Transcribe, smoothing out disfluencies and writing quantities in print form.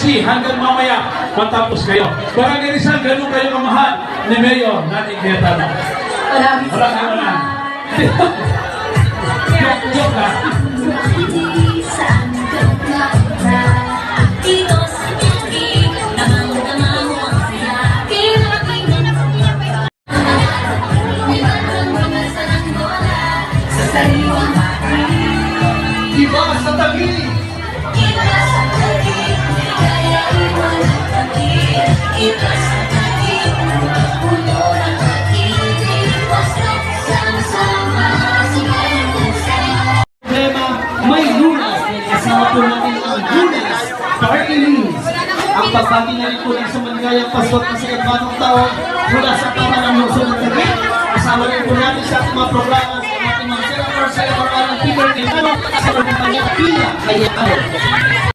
MC hanggang mamaya matapos kayo. Barangay Rizal, ganun kayo kamahal ni Mayor nating Cayetano. Maraming salamat. Joke lang. Iba sa tabi! Problema, may lunas. Kasama po natin ang lunas, party list. Ang pagbati na rin po ng sumanggayang paswat na sa bagong taon mula sa pamanang lungsod ng Taguig. Kasama rin po natin sa ating mga programa sa ating mga senators sa Peter Cayetano sa mga kanyang pila Cayetano.